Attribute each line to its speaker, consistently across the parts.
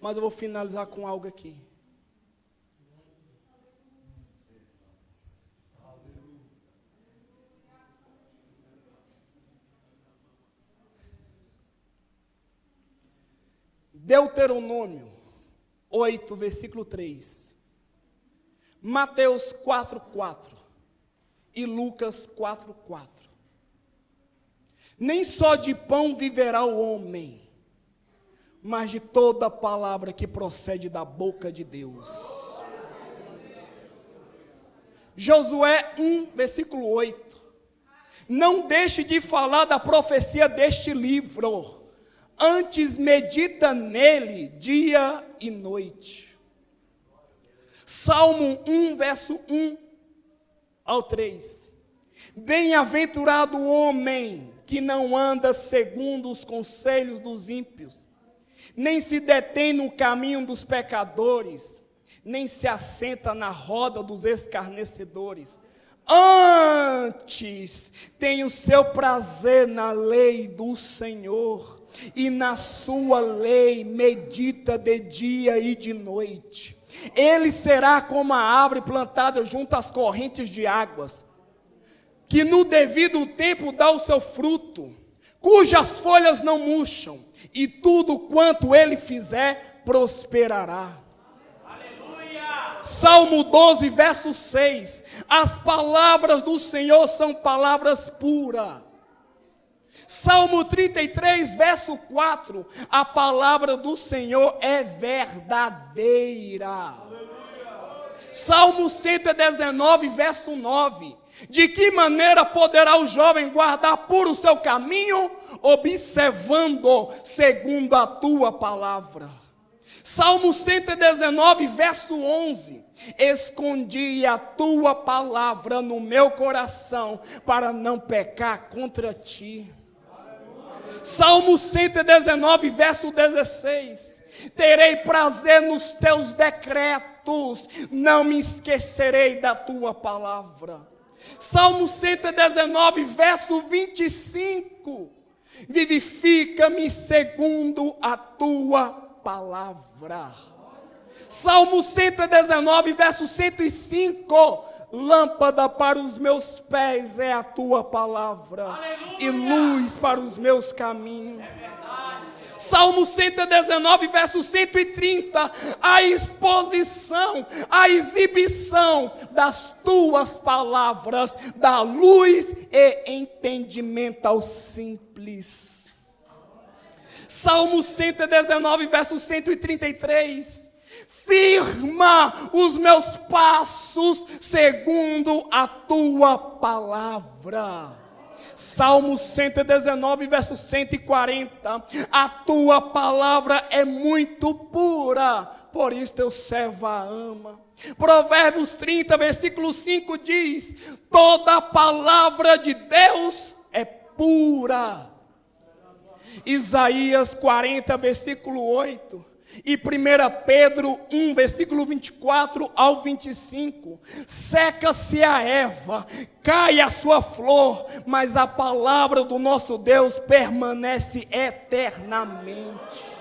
Speaker 1: Mas eu vou finalizar com algo aqui. Deuteronômio 8, versículo 3. Mateus 4, 4. E Lucas 4, 4. Nem só de pão viverá o homem, mas de toda palavra que procede da boca de Deus. Josué 1, versículo 8. Não deixe de falar da profecia deste livro, antes medita nele dia e noite. Salmo 1, verso 1 ao 3. Bem-aventurado o homem que não anda segundo os conselhos dos ímpios, nem se detém no caminho dos pecadores, nem se assenta na roda dos escarnecedores. Antes tem o seu prazer na lei do Senhor, e na sua lei medita de dia e de noite. Ele será como a árvore plantada junto às correntes de águas, que no devido tempo dá o seu fruto, cujas folhas não murcham, e tudo quanto ele fizer prosperará. Aleluia! Salmo 12, verso 6. As palavras do Senhor são palavras puras. Salmo 33, verso 4. A palavra do Senhor é verdadeira. Aleluia! Salmo 119, verso 9. De que maneira poderá o jovem guardar puro o seu caminho? Observando segundo a tua palavra. Salmo 119, verso 11. Escondi a tua palavra no meu coração, para não pecar contra ti. Salmo 119, verso 16. Terei prazer nos teus decretos, não me esquecerei da tua palavra. Salmo 119, verso 25. Vivifica-me segundo a tua palavra. Salmo 119, verso 105. Lâmpada para os meus pés é a tua palavra. Aleluia! E luz para os meus caminhos. É verdade. Salmo 119, verso 130. A exposição, a exibição das tuas palavras dá luz e entendimento aos simples. Salmo 119, verso 133. Firma os meus passos segundo a tua palavra. Salmo 119, verso 140. A tua palavra é muito pura, por isso teu servo a ama. Provérbios 30, versículo 5 diz: toda a palavra de Deus é pura. Isaías 40, versículo 8. E 1 Pedro 1, versículo 24 ao 25. Seca-se a erva, cai a sua flor, mas a palavra do nosso Deus permanece eternamente.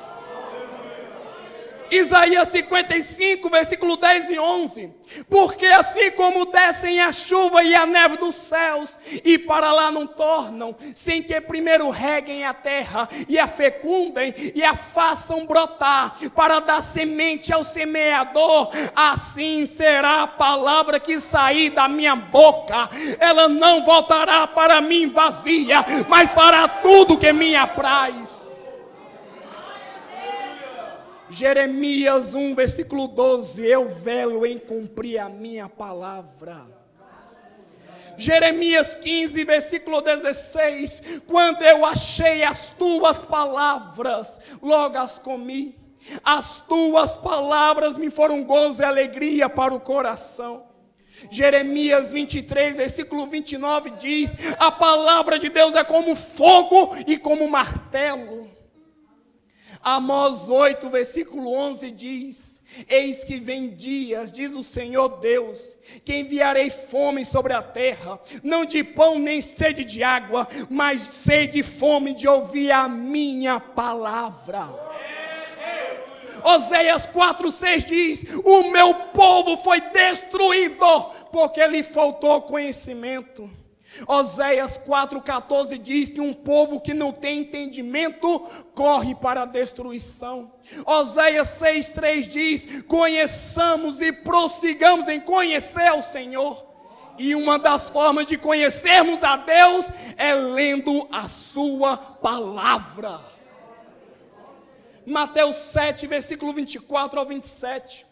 Speaker 1: Isaías 55, versículo 10 e 11. Porque assim como descem a chuva e a neve dos céus, e para lá não tornam, sem que primeiro reguem a terra, e a fecundem, e a façam brotar, para dar semente ao semeador, assim será a palavra que sair da minha boca. Ela não voltará para mim vazia, mas fará tudo que me apraz. Jeremias 1, versículo 12. Eu velo em cumprir a minha palavra. Jeremias 15, versículo 16. Quando eu achei as tuas palavras, logo as comi. As tuas palavras me foram gozo e alegria para o coração. Jeremias 23, versículo 29 diz: a palavra de Deus é como fogo e como martelo. Amós 8, versículo 11 diz: eis que vem dias, diz o Senhor Deus, que enviarei fome sobre a terra, não de pão nem sede de água, mas sede e fome de ouvir a minha palavra. Oséias 4:6 diz: o meu povo foi destruído porque lhe faltou conhecimento. Oséias 4:14 diz que um povo que não tem entendimento corre para a destruição. Oséias 6:3 diz: conheçamos e prossigamos em conhecer o Senhor. E uma das formas de conhecermos a Deus é lendo a sua palavra. Mateus 7, versículo 24 ao 27.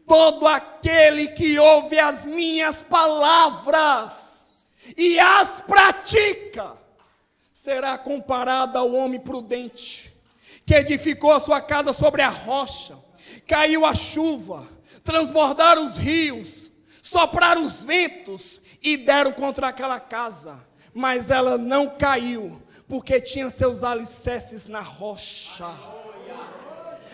Speaker 1: Todo aquele que ouve as minhas palavras e as pratica, será comparado ao homem prudente, que edificou a sua casa sobre a rocha. Caiu a chuva, transbordaram os rios, sopraram os ventos e deram contra aquela casa, mas ela não caiu, porque tinha seus alicerces na rocha.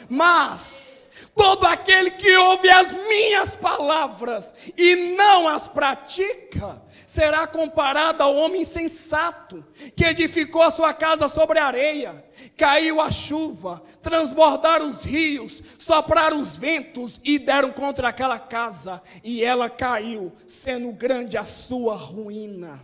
Speaker 1: Mas todo aquele que ouve as minhas palavras e não as pratica, será comparado ao homem insensato, que edificou a sua casa sobre a areia. Caiu a chuva, transbordaram os rios, sopraram os ventos e deram contra aquela casa, e ela caiu, sendo grande a sua ruína.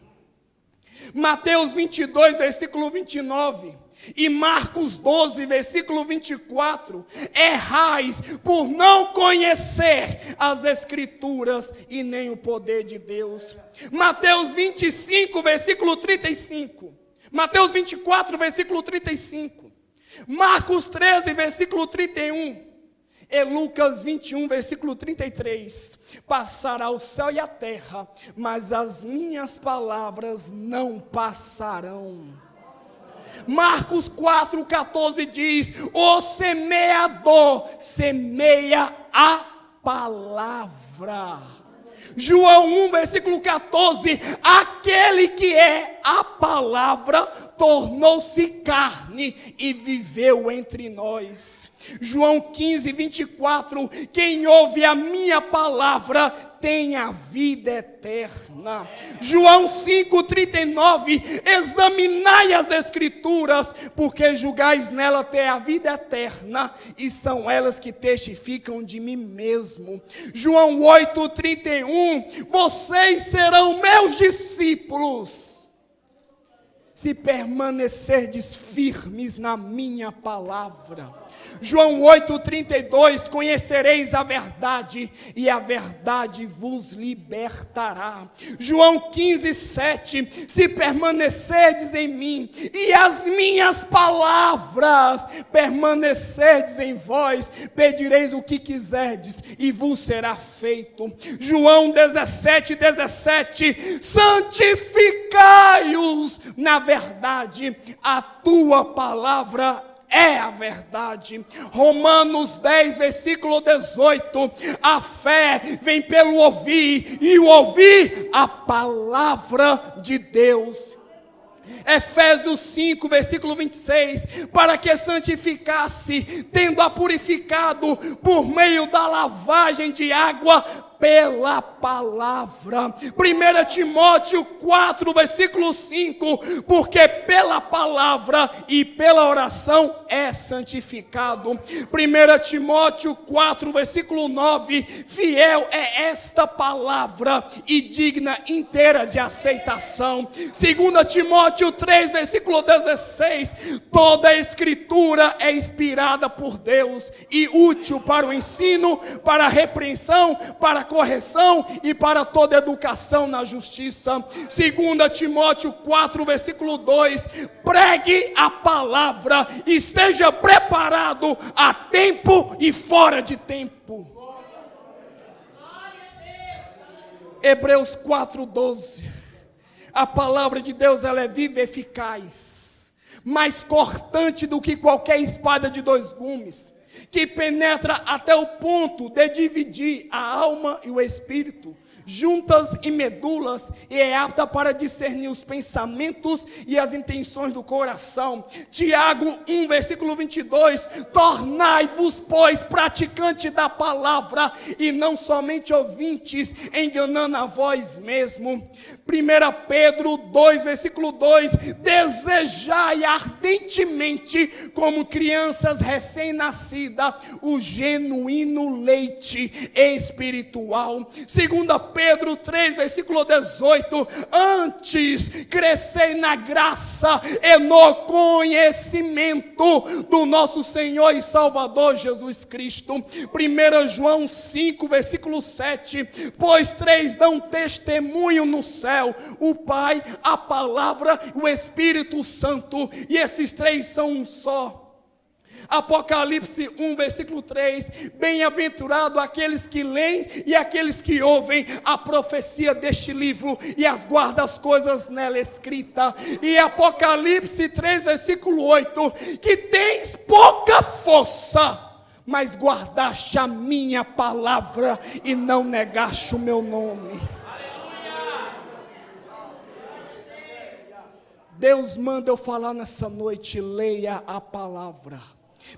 Speaker 1: Mateus 22, versículo 29. E Marcos 12, versículo 24, errais por não conhecer as Escrituras e nem o poder de Deus. Mateus 25, versículo 35. Mateus 24, versículo 35. Marcos 13, versículo 31. E Lucas 21, versículo 33. Passará o céu e a terra, mas as minhas palavras não passarão. Marcos 4,14 diz: o semeador semeia a palavra. João 1, versículo 14: aquele que é a palavra tornou-se carne e viveu entre nós. João 15, 24: quem ouve a minha palavra tem a vida eterna. João 5, 39: examinai as Escrituras, porque julgais nela ter a vida eterna, e são elas que testificam de mim mesmo. João 8, 31: vocês serão meus discípulos, se permanecerdes firmes na minha palavra. João 8,32: conhecereis a verdade, e a verdade vos libertará. João 15,7: se permanecerdes em mim, e as minhas palavras permanecerdes em vós, pedireis o que quiserdes, e vos será feito. João 17,17: santificai-os na verdade, a tua palavra é a verdade. Romanos 10, versículo 18: a fé vem pelo ouvir, e o ouvir a palavra de Deus. Efésios 5, versículo 26: para que santificasse, tendo-a purificado por meio da lavagem de água pela palavra. 1 Timóteo 4, versículo 5: porque pela palavra e pela oração é santificado. 1 Timóteo 4, versículo 9: fiel é esta palavra e digna inteira de aceitação. 2 Timóteo 3, versículo 16: toda a escritura é inspirada por Deus e útil para o ensino, para a repreensão, para a correção e para toda educação na justiça. 2 Timóteo 4, versículo 2: pregue a palavra, esteja preparado a tempo e fora de tempo. Hebreus 4:12: a palavra de Deus, ela é viva e eficaz, mais cortante do que qualquer espada de dois gumes, que penetra até o ponto de dividir a alma e o espírito, juntas e medulas, e é apta para discernir os pensamentos e as intenções do coração. Tiago 1, versículo 22, tornai-vos, pois, praticantes da palavra, e não somente ouvintes, enganando a vós mesmo. 1 Pedro 2, versículo 2, desejai ardentemente, como crianças recém-nascidas, o genuíno leite espiritual. 2 Pedro 3, versículo 18, antes crescei na graça e no conhecimento do nosso Senhor e Salvador Jesus Cristo. 1 João 5, versículo 7, pois três dão testemunho no céu, o Pai, a Palavra, o Espírito Santo, e esses três são um só. Apocalipse 1, versículo 3, bem-aventurado aqueles que leem e aqueles que ouvem a profecia deste livro e as guardam as coisas nela escritas. E Apocalipse 3, versículo 8, que tens pouca força, mas guardaste a minha palavra e não negaste o meu nome. Deus manda eu falar nessa noite: leia a palavra,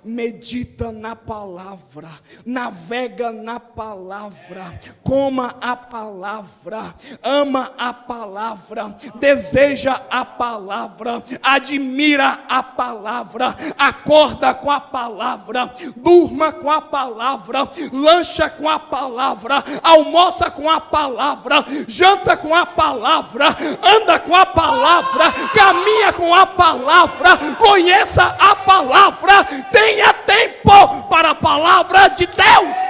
Speaker 1: medita na palavra, navega na palavra, coma a palavra, ama a palavra, deseja a palavra, admira a palavra, acorda com a palavra, durma com a palavra, lancha com a palavra, almoça com a palavra, janta com a palavra, anda com a palavra, caminha com a palavra, conheça a palavra. Tenha tempo para a palavra de Deus.